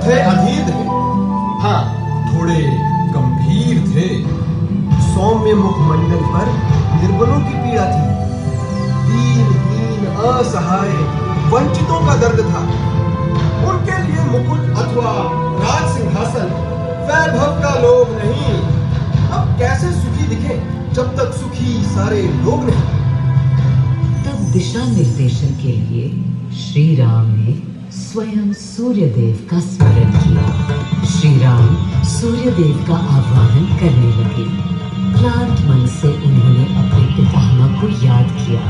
थे अधीर थे, हाँ थोड़े गंभीर थे। सौम्य मुखमंडल पर निर्बलों की पीड़ा थी, दीनहीन असहाय वंचितों का दर्द था। उनके लिए मुकुट अथवा राज सिंहासन वैभव का लोभ नहीं। अब कैसे सुखी दिखे जब तक सुखी सारे लोग नहीं। तब दिशा निर्देशन के लिए श्री राम ने स्वयं सूर्यदेव का स्मरण किया। श्री राम सूर्यदेव का आह्वान करने लगे। क्लांत मन से उन्होंने अपने पितामह को याद किया।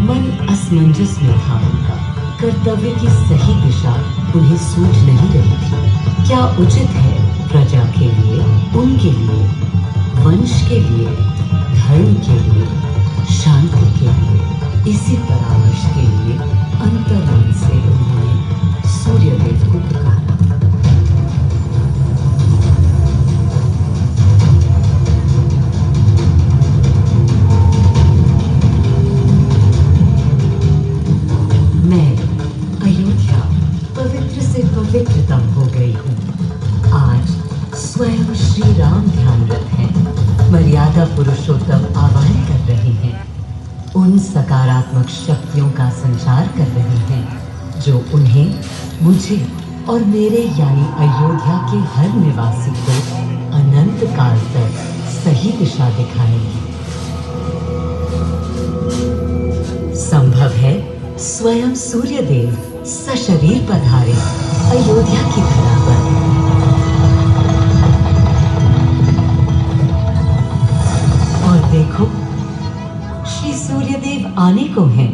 मन असमंजस में था उनका। कर्तव्य की सही दिशा उन्हें सूझ नहीं रही थी। क्या उचित है प्रजा के लिए, उनके लिए, वंश के लिए, धर्म के लिए, शांति के लिए, इसी परामर्श के लिए अंतर्मन से उन्होंने सूर्यदेव को पुकारा। मैं अयोध्या पवित्र से पवित्रतम हो गई हूँ। आज स्वयं श्री राम ध्यानरत हैं, मर्यादा पुरुषोत्तम आह्वान कर रहे हैं, उन सकारात्मक शक्तियों का संचार कर रहे हैं जो उन्हें, मुझे और मेरे यानी अयोध्या के हर निवासी को अनंत काल तक सही दिशा दिखाएंगे। संभव है स्वयं सूर्यदेव सशरीर पधारे अयोध्या की धरा पर। और देखो, श्री सूर्यदेव आने को हैं।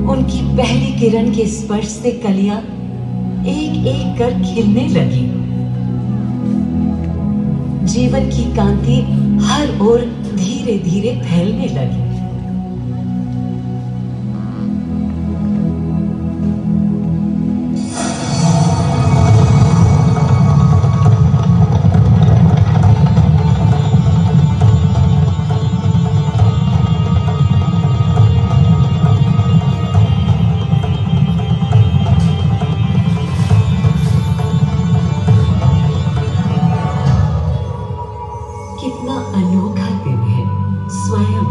उनकी पहली किरण के स्पर्श से कलियां एक एक कर खिलने लगी। जीवन की कांति हर ओर धीरे धीरे फैलने लगी। कितना अनोखा दिन है। स्वयं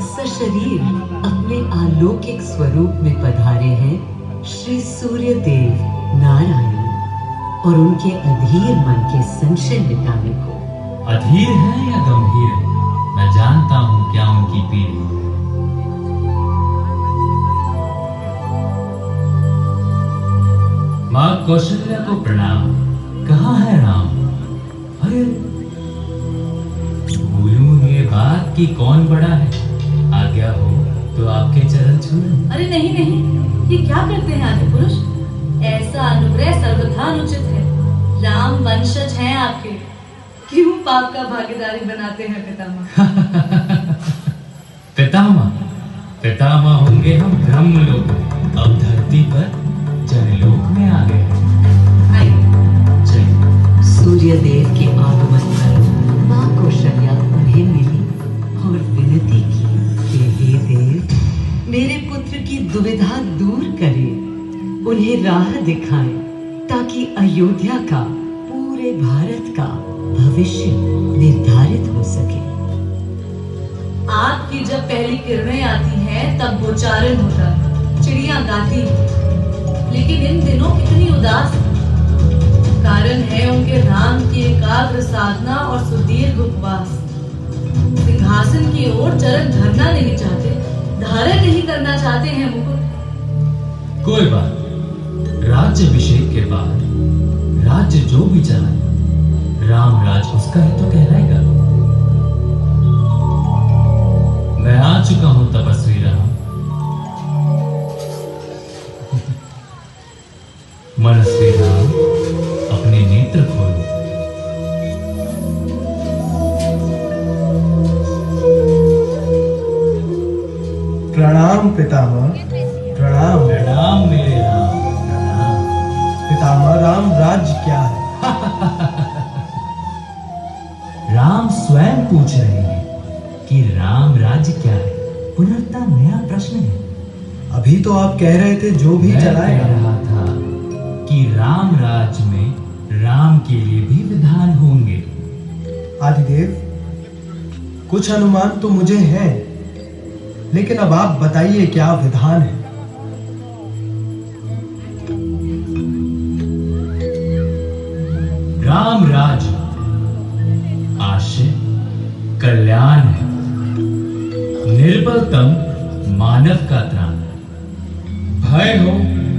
सशरीर अपने अलौकिक स्वरूप में पधारे हैं श्री सूर्यदेव नारायण, और उनके अधीर मन के संशय मिटाने को। अधीर है या गंभीर है, मैं जानता हूँ क्या उनकी पीड़ा। माँ कौशल्या को प्रणाम। कहाँ है राम? अरे भूलूं ये बात कि कौन बड़ा है। आज्ञा हो तो आपके चरण छूऊं। अरे नहीं नहीं, ये क्या करते हैं आदि पुरुष? ऐसा अनुग्रह सर्वथा अनुचित है। राम वंशज हैं आपके, क्यों पाप का भागीदारी बनाते हैं पितामह? पितामह पितामह होंगे हम ब्रह्मलोक, अब धरती पर जनलोक में आ गए हैं। सूर्यदेव के आगमन पर माँ कौशल्या उन्हें मिली और विनती की कि हे देव, मेरे पुत्र की दुविधा दूर करें, उन्हें राह दिखाएं, ताकि अयोध्या का, पूरे भारत का भविष्य निर्धारित हो सके। आपकी जब पहली किरणें आती हैं तब गोचारण होता है, चिड़िया गाती है, लेकिन इन दिनों कितनी उदास। कारण है उनके राम की एकाग्र साधना और सुदीर्घ उपवास। सिंहासन की ओर चरण धरना नहीं चाहते, धारण नहीं करना चाहते हैं मुकुट। कोई बात, राज्य अभिषेक के बाद राज्य जो भी चलाए, राम राज उसका ही तो कहलाएगा। मैं आ चुका हूं तपस्वी राम। मनस्वी राम, अपने नेत्र खोलो। प्रणाम पितामह, प्रणाम। प्रणाम मेरे राम, प्रणाम। पितामह, राम राज्य क्या है? राम स्वयं पूछ रहे हैं कि राम राज्य क्या है। पुनर्तः नया प्रश्न है। अभी तो आप कह रहे थे जो भी मैं चलाएगा। कह रहा था कि राम राज्य में राम के लिए भी विधान होंगे। आदिदेव, कुछ अनुमान तो मुझे हैं, लेकिन अब आप बताइए क्या विधान है। राम राज्य आशय कल्याण है, निर्बलतम मानव का त्राण, भय हो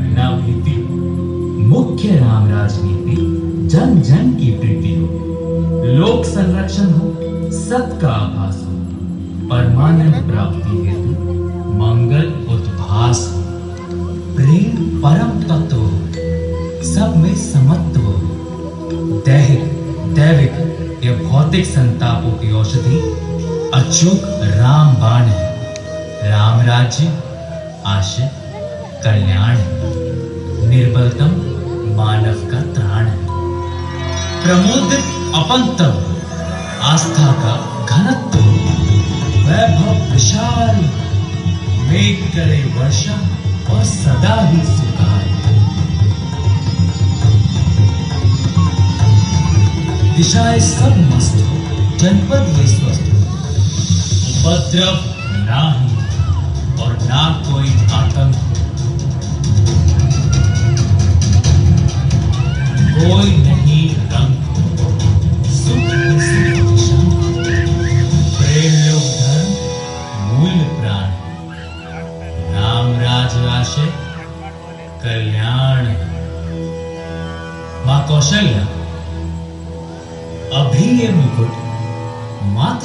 ना भीति, मुख्य राम राजनीति जन जन की प्रीति हो, लोक संरक्षण हो, सत का आभास हो, परमानंद प्राप्ति हेतु मंगल उद्भास हो, प्रेम परम तत्व हो, सब में समत्व हो, दैहिक दैविक या भौतिक संतापों की औषधि अचूक राम बाण है। राम राज्य आशय कल्याण है, निर्बलतम मानव का त्राण है, प्रमोदित अपंतव आस्था का घनत्व, वैभव विशाल, मेघ करे वर्षा और सदा ही सुखाए, दिशाएं सब मस्त हो, जनपद ये स्वस्थ हो, उपद्रव ना ही और ना कोई आतंक हो, कोई नहीं रंग हो, सुख सुख दिशा, प्रेम लोक धर्म मूल प्राण, राम राज आशय कल्याण। मां कौशल्या अभी ये